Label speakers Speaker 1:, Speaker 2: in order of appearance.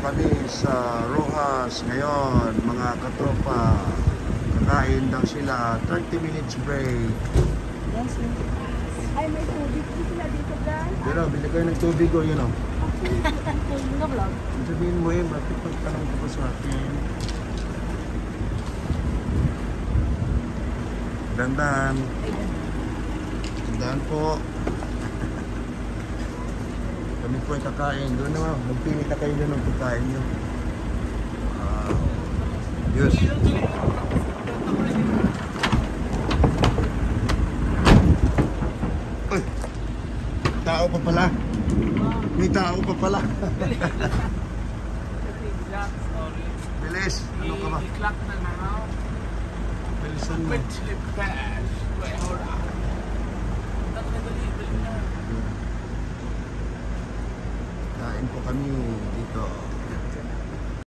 Speaker 1: kami sa Rojas ngayon, mga katropa. Kakain daw sila, 30 minutes break.
Speaker 2: Yes, ay, may tubig po sila dito, Dan.
Speaker 1: Pero, bili kayo ng tubig o yun o.
Speaker 2: Actually, bukan po yung vlog.
Speaker 1: Sabihin mo bakit pagtanong ko pa sa akin? Dandan. Dandan po. Kami po ay kakain. Doon naman, magpili na kayo doon ng pagkain nyo. Wow. Yes. Uy! Tao pa pala. May tao pa pala. Bilis. Ano ka ba? Bilisan mo. Kain po kami